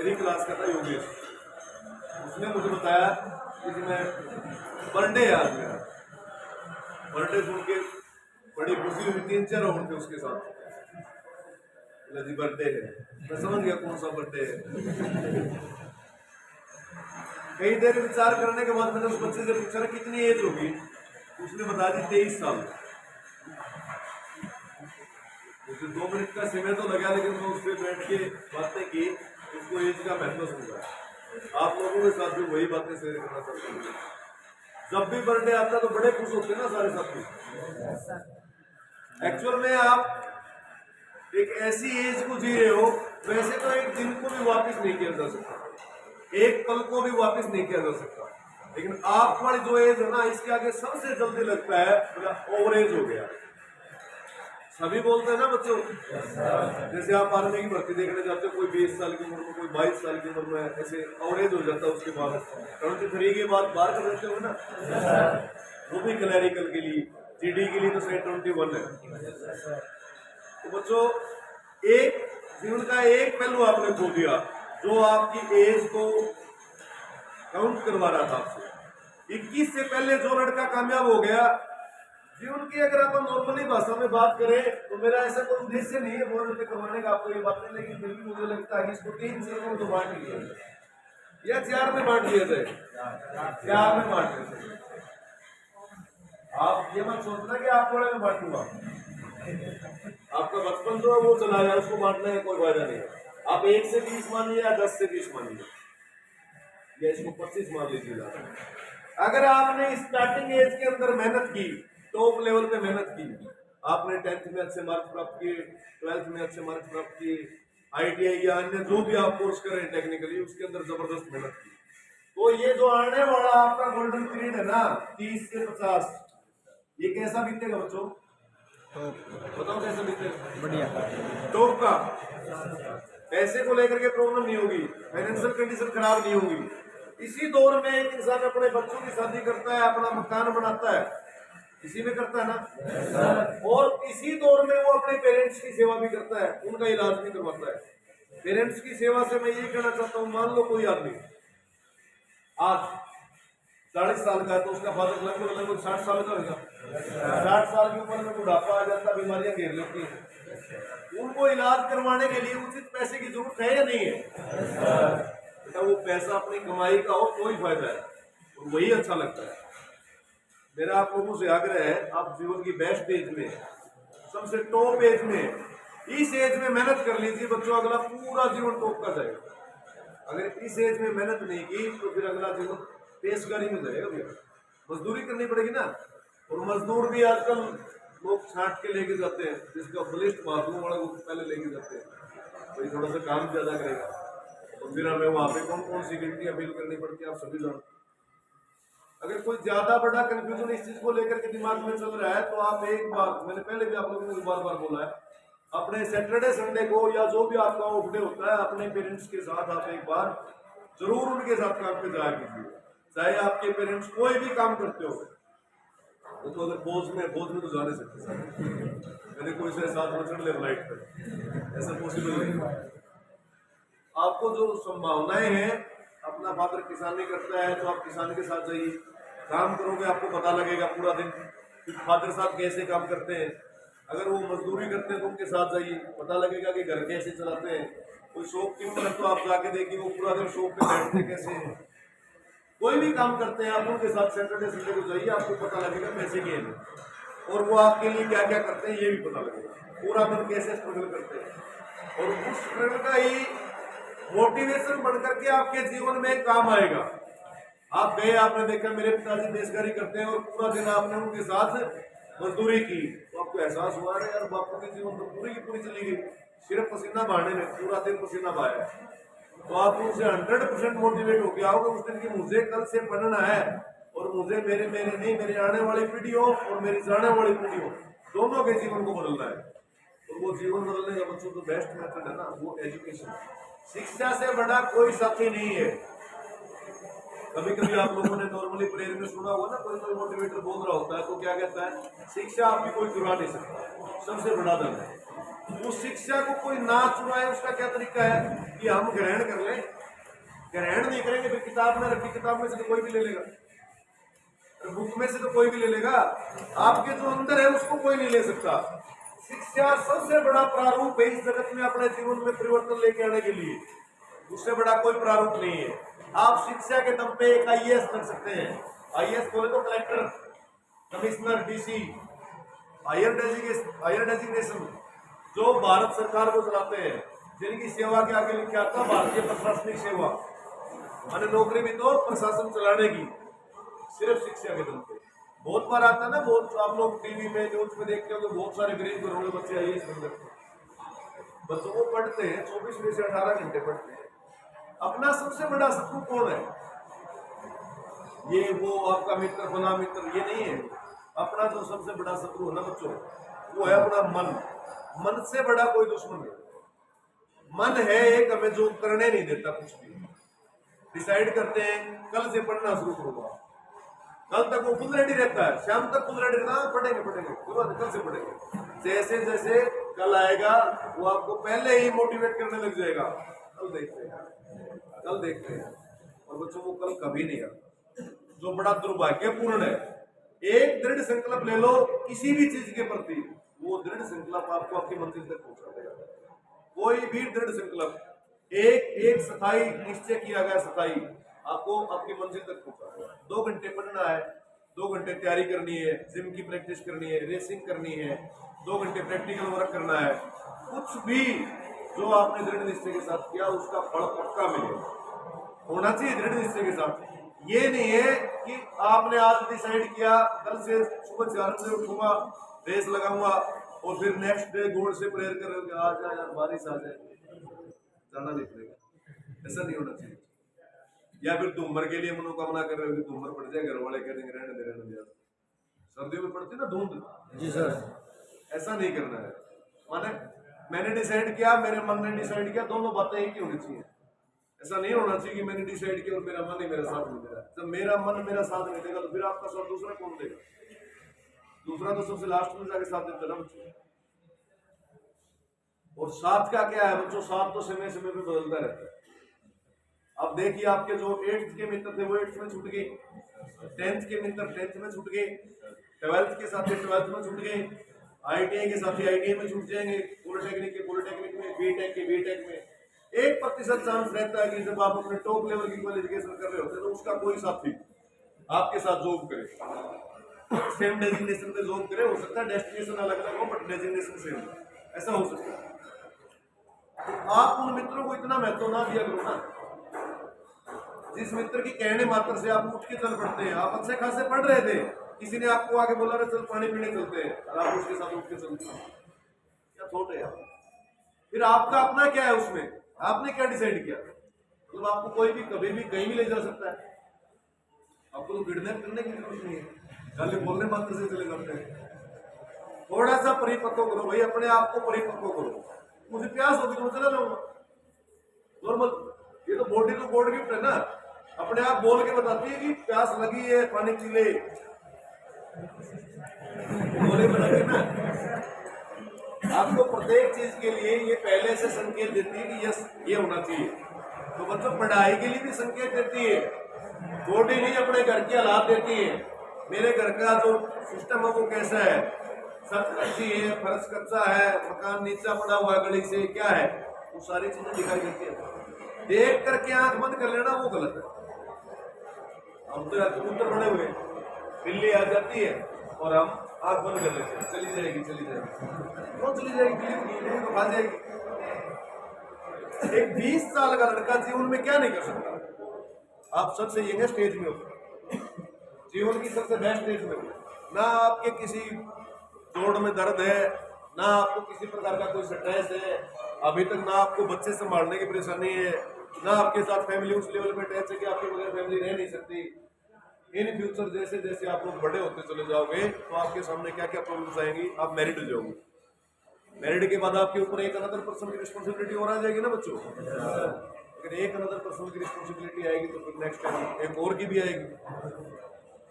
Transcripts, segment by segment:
मेरी क्लास का था योगेश, उसने मुझे बताया कि मैं बर्थडे है आज मेरा। बर्थडे सुन के बड़ी खुशी हुई, 3-4 और थे उसके साथ। जी बर्थडे है, मैं समझ गया कौन सा बर्थडे है। कई देर विचार करने के बाद मैंने उस बच्चे से पूछा कितनी एज होगी, उसने बता दी 23 साल। मुझे 2 मिनट का समय तो लगा, लेकिन मैं उस पर बैठ के बातें की, उसको एज का महत्व समझा। आप लोगों के साथ भी वही बातें शेयर करना चाहता हूँ। जब भी बर्थडे आता तो बड़े खुश होते हैं ना सारे साथी। एक्चुअल में आप एक ऐसी एज को जी रहे हो, वैसे तो एक दिन को भी वापस नहीं किया जा सकता, एक पल को भी वापस नहीं किया जा सकता, लेकिन आप वाली जो एज है ना, इसके आगे सबसे जल्दी लगता है ओवर एज हो गया। सभी बोलते हैं ना बच्चों, जैसे आप आर्मी की भर्ती देखने जाते हो, कोई 20 साल की उम्र में, कोई 22 साल की उम्र में, ऐसे ओवरेज हो जाता है। उसके बाद 23 के बाद बाहर कर देते हो ना, वो भी क्लैरिकल के लिए, जीडी के लिए तो से 21 है। तो बच्चों, एक जीवन का एक पहलू आपने खो दिया जो आपकी एज को काउंट करवा रहा था आपसे। 21 से पहले जो लड़का कामयाब हो गया जीवन की, अगर अपन नॉर्मली भाषा में बात करें तो मेरा ऐसा कोई उद्देश्य नहीं है बोलने पे करवाने का आपको ये बातें, लेकिन फिर भी मुझे लगता है कि इसको 3 चीजों में तो बांट लिया जाए या 4 में बांट लिया जाए, 4 में बांट लिया जाए। आप ये मत सोचना कि आप बड़े में बांटूंगा, आपका बचपन जो है वो चला जाए, उसको बांटने का कोई फायदा नहीं है। आप 1 से 20 मानिए या 10 से 20 मानिए या इसको 25 मान लीजिएगा। अगर आपने स्टार्टिंग एज के अंदर मेहनत की, टॉप लेवल पे मेहनत की, आपने 10th में अच्छे मार्क्स प्राप्त किए, 12th में अच्छे मार्क्स प्राप्त किए, ITI या अन्य जो भी आप कोर्स करें टेक्निकली, उसके अंदर जबरदस्त मेहनत की, तो ये जो आने वाला आपका गोल्डन पीरियड है ना 30 से 50, ये कैसा बीतेगा बच्चों? बताओ कैसा बीतेगा? बढ़िया, टॉप का। पैसे को लेकर के प्रॉब्लम नहीं होगी, फाइनेंशियल कंडीशन खराब नहीं होगी। इसी दौर में एक इंसान अपने बच्चों की शादी करता है, अपना मकान बनाता है, इसी में करता है ना, और इसी दौर में वो अपने पेरेंट्स की सेवा भी करता है, उनका इलाज भी करवाता है। पेरेंट्स की सेवा से मैं ये कहना चाहता हूँ, मान लो कोई आदमी आज 40 साल का है, तो उसका फादर लगभग 60 साल का होगा। 60 साल की उम्र में बुढ़ापा आ जाता, बीमारियां घेर लेती हैं, उनको इलाज करवाने के लिए उचित पैसे की जरूरत है या नहीं है? बेटा वो पैसा अपनी कमाई का हो कोई फायदा है, और वही अच्छा लगता है। मेरा आप लोगों से आग्रह है, आप जीवन की बेस्ट एज में, सबसे टॉप एज में, इस एज में मेहनत कर लीजिए बच्चों, अगला पूरा जीवन टॉप का जाएगा। अगर इस एज में मेहनत नहीं की तो फिर अगला जीवन पेशगारी में जाएगा, भैया मजदूरी करनी पड़ेगी ना। और मजदूर भी आजकल लोग छांट के लेके जाते हैं, जिसका बलिष्ठ बाथरूम वाला वो पहले लेके जाते हैं, वही थोड़ा सा काम ज्यादा करेगा, और फिर हमें वहां पे कौन कौन सी गिनती अपील करनी पड़ती है, आप सभी जानते। अगर कोई ज्यादा बड़ा कंफ्यूजन इस चीज को लेकर के दिमाग में चल रहा है, तो आप एक बार, मैंने पहले भी आप लोगों को बार बार बोला है, अपने सैटरडे संडे को या जो भी आपका ऑफ डे होता है, अपने पेरेंट्स के साथ आप एक बार जरूर उनके साथ काम पे जाया कीजिए। चाहे आपके पेरेंट्स कोई भी काम करते हो, तो अगर बोझ में तो जा नहीं सकते, मैंने कोई से साथ में चढ़ ले फ्लाइट पर, ऐसा पॉसिबल नहीं। आपको जो संभावनाएं हैं, अपना फादर किसानी करता है तो आप किसान के साथ जाइए, काम करोगे, आपको पता लगेगा पूरा दिन कि फादर साहब कैसे काम करते हैं। अगर वो मजदूरी करते हैं तो उनके साथ जाइए, पता लगेगा कि घर कैसे चलाते हैं। कोई शॉपकीपर है तो आप जाके देखिए वो पूरा दिन शॉप पे बैठते कैसे हैं। कोई भी काम करते हैं आप उनके साथ सैटरडे संडे को जाइए, आपको पता लगेगा कैसे किए हैं, और वो आपके लिए क्या क्या करते हैं ये भी पता लगेगा, पूरा दिन कैसे स्ट्रगल करते हैं, और उस स्ट्रगल का ही मोटिवेशन बनकर के आपके जीवन में काम आएगा। आप गए, आपने देखा मेरे पिताजी बेसगारी करते हैं, और पूरा दिन आपने उनके साथ मजदूरी की, तो आपको एहसास हुआ है यार बापू की जीवन तो पूरी की पूरी चली गई, सिर्फ पसीना बहाने में पूरा दिन पसीना बहाया। तो आप उनसे 100% मोटिवेट हो गया होगा उस दिन की, मुझे कल से बनना है, और मुझे मेरे नहीं, मेरे आने वाली पीढ़ी हो और मेरी जाने वाली पीढ़ी हो, दोनों के जीवन को बदलना है। तो वो जीवन बदलने का बच्चों तो बेस्ट मेथड है ना, वो एजुकेशन। शिक्षा से बड़ा कोई साथी नहीं है। कभी कभी आप लोगों ने नॉर्मली प्रेयर में सुना होगा ना, कोई मोटिवेटर बोल रहा होता है तो क्या कहता है, शिक्षा आपकी कोई चुरा नहीं सकता, सबसे बड़ा धन है। उस शिक्षा को कोई ना चुराए, उसका क्या तरीका है कि हम ग्रहण कर लें, ग्रहण नहीं करेंगे फिर किताब में रखी किताब में से तो कोई भी ले लेगा, बुक में से तो कोई भी ले लेगा, आपके जो अंदर है उसको कोई नहीं ले सकता। शिक्षा सबसे बड़ा प्रारूप है इस जगत में अपने जीवन में परिवर्तन लेके आने के लिए, उससे बड़ा कोई प्रारूप नहीं है। आप शिक्षा के दम पे एक आईएएस बन सकते हैं, आईएएस बोले तो collector, commissioner, DC, higher designation, जो भारत सरकार को चलाते हैं, जिनकी सेवा के आगे लिखा था भारतीय प्रशासनिक सेवा, मैंने नौकरी भी तो प्रशासन चलाने की, सिर्फ शिक्षा के दम पे। बहुत बार आता है ना, बहुत आप लोग टीवी में न्यूज में देखते हो कि बहुत सारे गरीब घरों में बच्चे आईएएस बन जाते हैं। बच्चों को पढ़ते हैं 24 में से 18 घंटे पढ़ते हैं। अपना सबसे बड़ा शत्रु कौन है? ये वो आपका मित्र फला मित्र, ये नहीं है। अपना जो सबसे बड़ा शत्रु है ना बच्चों, वो है अपना मन। मन से बड़ा कोई दुश्मन नहीं। मन है एक, हमें जो करने नहीं देता कुछ भी। डिसाइड करते हैं कल से पढ़ना शुरू करूंगा, कल तक वो खुद रेडी रहता है, शाम तक खुद रेडी रहता है, पढ़ेंगे कोई बात, कल से पढ़ेंगे। जैसे जैसे कल आएगा वो आपको पहले ही मोटिवेट करने लग जाएगा, कल देखते हैं कल देखते हैं। और बच्चों को कल कभी नहीं आता, जो बड़ा दुर्भाग्यपूर्ण है। एक दृढ़ संकल्प ले लो किसी भी चीज के प्रति, वो दृढ़ संकल्प आपको आपकी मंजिल तक पहुंचा देगा। कोई भी दृढ़ संकल्प, एक स्थायी निश्चय किया गया स्थायी, आपको आपकी मंजिल तक पहुंचा देगा। 2 घंटे पढ़ना है, 2 घंटे तैयारी करनी है, जिम की प्रैक्टिस करनी है, रेसिंग करनी है, 2 घंटे प्रैक्टिकल वर्क करना है, कुछ भी जो आपने दृढ़ निश्चय के साथ किया उसका फल पक्का मिलेगा। होना चाहिए दृढ़ निश्चय के साथ। ये नहीं है कि आपने आज डिसाइड किया कल से सुबह 4 बजे उठूंगा, रेस लगाऊंगा और फिर नेक्स्ट डे गॉड से प्रेयर करेंगे आ जाए यार बारिश आ जाए, जाना नहीं पड़ेगा। ऐसा नहीं होना चाहिए। या फिर धूमर के लिए मनोकामना कर रहे हो कि धूमर पड़ जाए, घर वाले कह देंगे रहने दे। सर्दियों में पड़ती ना धुंध, जी सर, ऐसा नहीं करना है। माने मैंने डिसाइड किया, मेरे मन ने डिसाइड किया, दोनों बातें एक ही होनी चाहिए। ऐसा नहीं होना चाहिए कि मैंने डिसाइड किया और मेरा मन ही मेरा साथ नहीं दे रहा। जब मेरा मन मेरा साथ नहीं देगा तो फिर आपका साथ दूसरा कौन देगा? दूसरा तो सबसे लास्ट में जाके साथ देता है बच्चों। और साथ का क्या है बच्चों? साथ तो समय समय पे बदलता रहता है। अब देखिए आपके जो 8th के मित्र थे वो 8th में छूट गए, 10th के मित्र 10th में छूट गए, 12th के साथी 12th में छूट गए, ITI के साथी ITI में छूट जाएंगे, पॉलिटेक्निक के पॉलिटेक्निक में, बीटेक के बीटेक में। 1% चांस रहता है कि जब आप अपने टॉप लेवल की क्वालिफिकेशन कर रहे होते हैं तो उसका कोई साथी आपके साथ जॉब करे, सेम डेजिग्नेशन पे जॉब करे। हो सकता है डेस्टिनेशन अलग अलग हो बट डेजिग्नेशन सेम, ऐसा हो सकता है। तो आप उन मित्रों को इतना महत्व ना दिया करो ना, जिस मित्र की कहने मात्र से आप उठ के चल पड़ते हैं। आप अच्छे खासे पढ़ रहे थे, किसी ने आपको आके बोला चल पानी पीने चलते हैं और आप उसके साथ उठ के चलते हैं, क्या थोट है यार? फिर आपका अपना क्या है उसमें? आपने क्या डिसाइड किया? मतलब आपको कोई भी कभी भी कहीं भी ले जा सकता है, आपको तो किडनैप करने की जरूरत नहीं है, खाली बोलने मात्र से चले जाते हैं। थोड़ा सा परिपक्व करो भाई, अपने आप को परिपक्व करो। मुझे प्यास होगी तो मैं चला जाऊंगा, नॉर्मल। ये तो बॉडी तो गॉड गिफ्ट है ना, अपने आप बोल के बताती है कि प्यास लगी है पानी पी ले, बोले बनाते ना। आपको प्रत्येक चीज के लिए ये पहले से संकेत देती है कि यस ये होना चाहिए। तो बच्चों पढ़ाई के लिए भी संकेत देती है, बॉडी नहीं अपने घर के हालात देती है। मेरे घर का जो सिस्टम है वो कैसा है, छत कच्ची है, फर्श कच्चा है, मकान नीचा पड़ा हुआ गली से क्या है, वो सारी चीजें दिखाई देती है। देख करके आंख बंद कर लेना वो गलत है। हम तो कबूतर बड़े हुए, बिल्ली आ जाती है और हम आंख बंद कर लेते हैं, चली जाएगी कौन चली जाएगी? बिल्ली तो खा जाएगी। एक 20 साल का लड़का जीवन में क्या नहीं कर सकता? आप सबसे यंग स्टेज में हो, जीवन की सबसे बेस्ट स्टेज में हो ना, आपके किसी जोड़ में दर्द है, ना आपको किसी प्रकार का कोई स्ट्रेस है अभी तक, ना आपको बच्चे संभालने की परेशानी है, ना आपके साथ फैमिली उस लेवल पे अटैच है कि आपके बगैर फैमिली रह नहीं सकती। इन फ्यूचर जैसे जैसे आप लोग बड़े होते चले जाओगे तो आपके सामने क्या क्या प्रॉब्लम्स आएंगी। आप मैरिड हो जाओगे, मैरिड के बाद आपके ऊपर एक अनदर पर्सन की रिस्पॉन्सिबिलिटी और आ जाएगी ना बच्चों। अगर एक अनदर पर्सन की रिस्पॉन्सिबिलिटी आएगी तो फिर नेक्स्ट टाइम एक और की भी आएगी।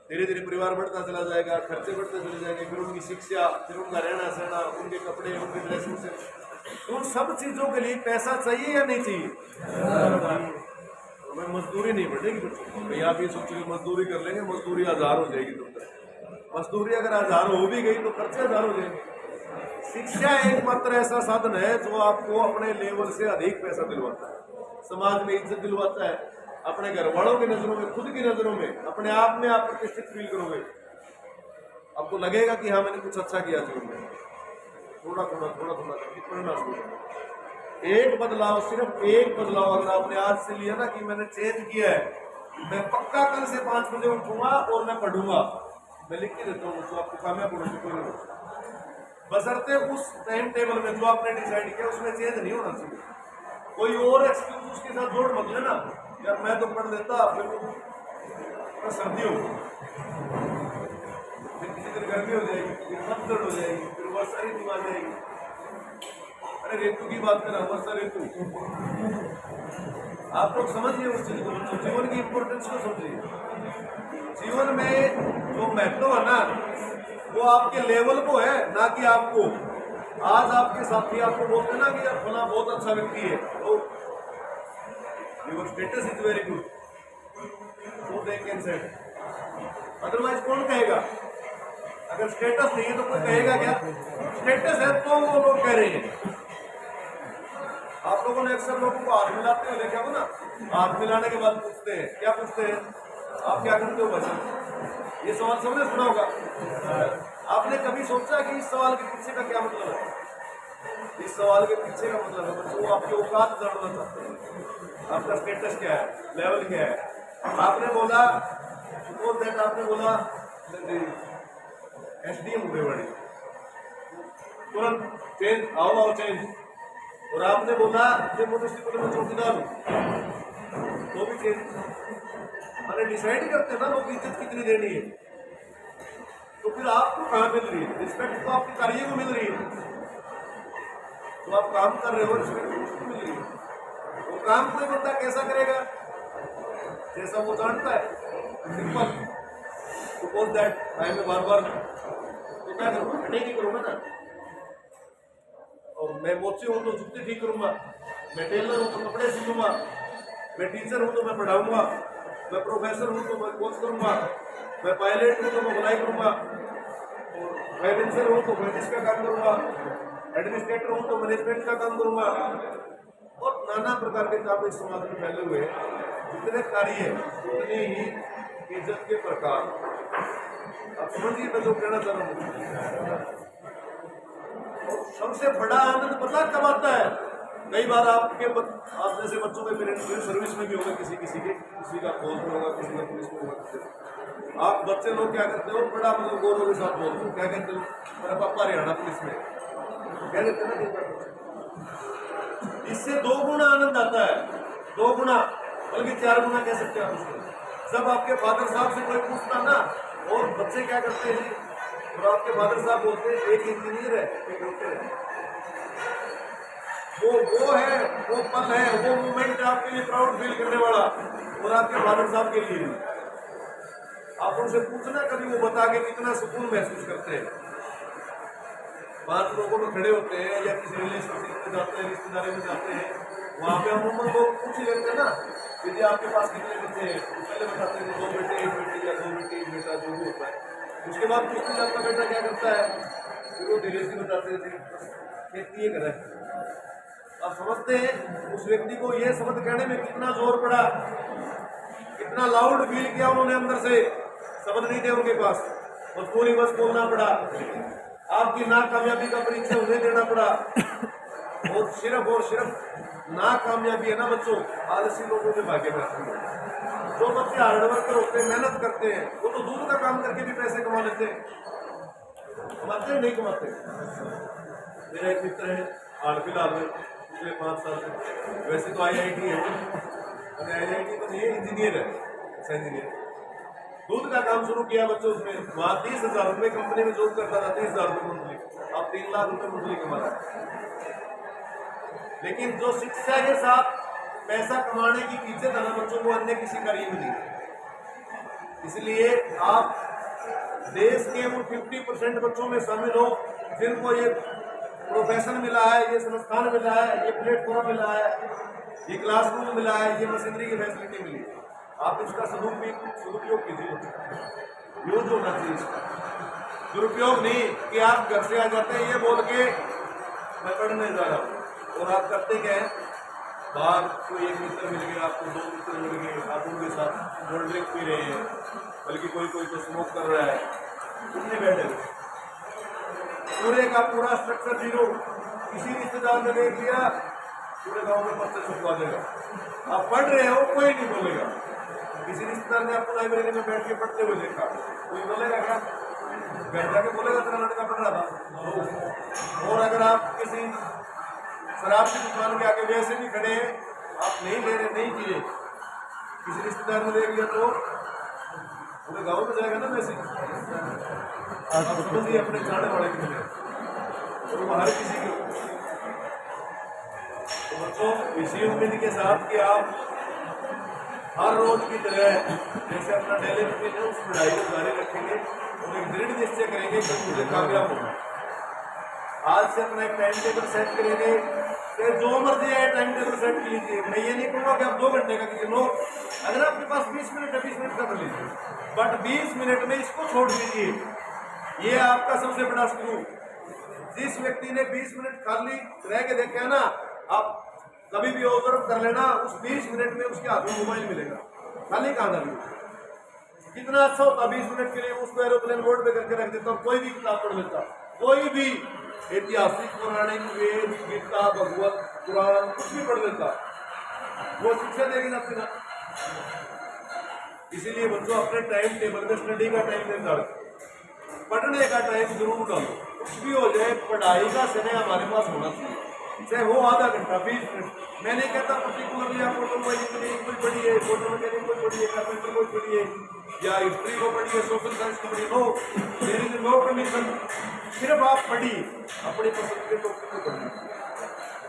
धीरे धीरे परिवार बढ़ता चला जाएगा, खर्चे बढ़ते चले जाएंगे, फिर उनकी शिक्षा, फिर उनका रहना सहना, उनके कपड़े, उनकी ड्रेसिंग से, उन सब चीजों के लिए पैसा चाहिए या नहीं चाहिए? हमें नहीं बढ़ेगी बच्चों की। भाई आप ये सोचोगे मजदूरी कर लेंगे, मजदूरी 1000 हो जाएगी, तब तक मजदूरी अगर 1000 हो भी गई तो खर्चे 1000 हो जाएंगे। शिक्षा एकमात्र ऐसा साधन है जो आपको अपने लेवल से अधिक पैसा दिलवाता है, समाज में इज्जत दिलवाता है, अपने घर वालों की नजरों में, खुद की नजरों में, अपने आप में आप प्रतिष्ठित फील करोगे। आपको लगेगा कि हाँ मैंने कुछ अच्छा किया जीवन में, थोड़ा थोड़ा करके पढ़ना शुरू करो। एक बदलाव, सिर्फ एक बदलाव अगर आपने आज से लिया ना कि मैंने चेंज किया है, मैं पक्का कल से 5 बजे उठूंगा और मैं पढ़ूंगा, मैं लिख के देता हूँ तो आपको कामयाब होने कोई नहीं, बशर्ते उस टाइम टेबल में जो आपने डिसाइड किया उसमें चेंज नहीं होना चाहिए। कोई और एक्सक्यूज उसके साथ जोड़ मत लेना, यार मैं तो पढ़ लेता, फिर तो सर्दी होगी, फिर किसी दिन गर्मी हो जाएगी, फिर पतझड़ हो जाएगी, फिर वर्षा ऋतु आ जाएगी। अरे ऋतु की बात करें, वर्षा ऋतु, आप लोग समझिए उस चीज को, जीवन की इंपॉर्टेंस को समझिए। जीवन में जो महत्व है ना वो आपके लेवल को है, ना कि आपको। आज आपके साथी आपको बोलते हैं ना कि यार फला बहुत अच्छा व्यक्ति है, तो your status is very good, so they can say, otherwise कौन कहेगा? अगर स्टेटस नहीं है तो कोई कहेगा क्या? स्टेटस है तो वो लोग कह रहे हैं। आप लोगों ने अक्सर लोगों को हाथ मिलाते हुए देखा हो ना, हाथ मिलाने के बाद पूछते हैं, क्या पूछते हैं? आप क्या करते हो बच्चे? ये सवाल सबने सुना होगा। आपने कभी सोचा कि इस सवाल के पीछे का क्या मतलब है? इस सवाल के पीछे का मतलब है बच्चों, आपकी औकात जानना चाहते हैं, आपका स्टेटस क्या है, लेवल क्या है। आपने बोला, आपने बोला एसडीएम हुए बड़े, तुरंत चेंज, आओ चेंज। और आपने बोला जब मुनिसिपल में चौकीदार हूं, तो भी चेंज। मैंने डिसाइड करते ना लोग इज्जत कितनी देनी है, तो फिर आपको कहाँ मिल रही है? रिस्पेक्ट तो आपके कार्य को मिल रही है, तो आप काम कर रहे हो, रिस्पेक्ट उसको मिल रही है। वो काम कोई बंदा कैसा करेगा? जैसा वो जानता है, सिंपल। सपोज दैट आई में बार तो क्या करूँगा? कटिंग ही करूँगा ना। और मैं मोची हूँ तो जूते ठीक करूँगा, मैं टेलर हूँ तो कपड़े सिलूंगा, मैं टीचर हूँ तो मैं पढ़ाऊंगा, मैं प्रोफेसर हूँ तो मैं कोच करूँगा, मैं पायलट हूँ तो मैं बुनाई करूँगा, और फाइनेंसर हूँ तो फाइनेंस का काम करूँगा, एडमिनिस्ट्रेटर हूँ तो मैनेजमेंट का काम करूँगा। और नाना प्रकार के काम इस समाज में फैले हुए हैं। जितने कार्य है उतनी ही इज्जत के प्रकार। आप समझिए मैं जो कहना चाह रहा हूँ। सबसे बड़ा आनंद पता कब आता है? कई बार आप जैसे बच्चों के पेरेंट्स सर्विस में भी होगा, किसी का फौज में होगा, किसी का पुलिस में होगा। आप बच्चे लोग क्या करते हो? बड़ा मतलब गौरव के साथ बोलते हो, क्या कहते हो? मेरा पापा हरियाणा पुलिस में, कह देते ना। इससे 2 गुना आनंद आता है, 2 गुना, बल्कि 4 गुना कह सकते हैं आप। जब आपके फादर साहब से कोई पूछता ना, और बच्चे क्या करते हैं जी, और आपके फादर साहब बोलते हैं एक इंजीनियर है, एक डॉक्टर है, वो है, वो पल है, वो मोमेंट आपके लिए प्राउड फील करने वाला, और आपके फादर साहब के लिए भी। आप उनसे पूछना कभी, वो बता के कितना सुकून महसूस करते हैं। 5 लोगों में खड़े होते हैं या किसी रिलेशनशिप में जाते हैं, रिश्तेदारी में जाते हैं, वहाँ पे अमूमन लोग पूछ ही लेते हैं ना कि आपके पास कितने बच्चे हैं? पहले बताते हैं 2 बेटे 1 बेटी, या 2 बेटी 1 बेटा, जो भी होता है। उसके बाद पूछते हैं आपका बेटा क्या करता है? फिर वो धीरे से बताते हैं खेती ये कर है। आप समझते हैं उस व्यक्ति को ये शब्द कहने में कितना जोर पड़ा, कितना लाउड फील किया उन्होंने अंदर से। शब्द नहीं थे उनके पास, मजबूरी बस बोलना पड़ा। आपकी नाकामयाबी का परीक्षा उन्हें देना पड़ा, और सिर्फ नाकामयाबी है ना बच्चों, आलसी लोगों के भाग्य में आती है। जो बच्चे हार्डवर्कर होते हैं, मेहनत करते हैं, वो तो दूध का काम करके भी पैसे कमा लेते हैं। कमाते हैं नहीं कमाते? मेरा एक मित्र है, हाल फिलहाल में पिछले 5 साल से, वैसे तो IIT है, IIT तो नहीं है, इंजीनियर है, इंजीनियर। दूध का काम शुरू किया बच्चों, उसमें वहाँ 30,000 रुपये कंपनी में जॉब करता था, 30,000 रुपये मंथली। आप 3 लाख रुपये मंथली कमा रहे हैं। लेकिन जो शिक्षा के साथ पैसा कमाने की पीछे था ना बच्चों, वो अन्य किसी कार्य में नहीं। इसलिए आप देश के वो 50% बच्चों में शामिल हो जिनको ये प्रोफेशन मिला है, ये संस्थान मिला है, ये प्लेटफॉर्म मिला है, ये क्लासरूम मिला है, ये मशीनरी की फैसिलिटी मिली है। आप इसका सदुपयोग कीजिए। यूज होना चाहिए इसका, दुरुपयोग नहीं कि आप घर से आ जाते हैं ये बोल के मैं पढ़ने जा रहा हूँ, और आप करते क्या है, बाहर कोई एक मित्र मिल गया आपको, दो मित्र मिल गए, आप उनके साथ कोल्ड ड्रिंक पी रहे हैं, बल्कि कोई कोई तो स्मोक कर रहा है, कितने बैठे हुए, पूरे का पूरा स्ट्रक्चर जीरो। किसी रिश्तेदार ने देख लिया पूरे गांव में पत्ते छुपवा देगा। आप पढ़ रहे हो कोई नहीं बोलेगा। किसी रिश्तेदार ने आपको लाइब्रेरी में बैठ के पढ़ते हुए देखा, कोई बोलेगा क्या? बैठ जाके बोलेगा तेरा लड़का पढ़ रहा था। और अगर आप किसी शराब की दुकान के आगे वैसे भी खड़े हैं, आप नहीं ले रहे, नहीं पिए, किसी रिश्तेदार ने देख लिया तो पूरे गाँव में जाएगा ना मैसेज। आप समझिए अपने चाड़े वाले के लिए, तो हर किसी के। तो बच्चों इसी उम्मीद के साथ कि आप हर रोज की तरह जैसे अपना डेली रूटीन है उस पढ़ाई को जारी रखेंगे और एक दृढ़ निश्चय करेंगे कि मुझे कामयाब होना। आज से अपना एक टाइम टेबल सेट करेंगे, फिर जो मर्जी है टाइम टेबल सेट कीजिए। मैं ये नहीं कहूँगा कि आप 2 घंटे का कीजिए, लो अगर आपके पास 20 मिनट है 20 मिनट का कर लीजिए, बट 20 मिनट में इसको छोड़ दीजिए। ये आपका सबसे बड़ा स्क्रू। जिस व्यक्ति ने 20 मिनट खाली रह के देखा है ना, आप कभी भी ऑब्जर्व कर लेना, उस 20 मिनट में उसके हाथ में मोबाइल मिलेगा, खाली कहाँ डाली। कितना अच्छा होता 20 मिनट के लिए उसको एरोप्लेन मोड पे करके रख देता, कोई भी किताब पढ़ लेता, कोई भी ऐतिहासिक पौराणिक वेद गीता भगवत पुराण कुछ भी पढ़ लेता, वो शिक्षा देगी ना आपके। इसीलिए बच्चों अपने टाइम टेबल में स्टडी का टाइम निर्धारित, पढ़ने का टाइम जरूर डालो। कुछ भी हो जाए पढ़ाई का समय हमारे पास होना चाहिए, चाहे वो आधा घंटा 20 मिनट। मैं नहीं कहता पर्टिकुलरली आप ऑटोमोबाइल इंजीनियरिंग कोई पढ़िए, फोटो मैकेनिक कोई पढ़िए, कारपेंटर कोई पढ़िए, या हिस्ट्री को पढ़िए, सोशल साइंस को पढ़िए, no there is no condition. सिर्फ आप पढ़िए, अपनी पसंद के टॉपिक को पढ़िए,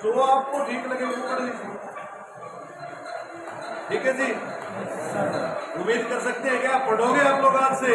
जो आपको ठीक लगे वो पढ़ लीजिए। ठीक है जी, उम्मीद कर सकते हैं क्या पढ़ोगे आप लोग आज से?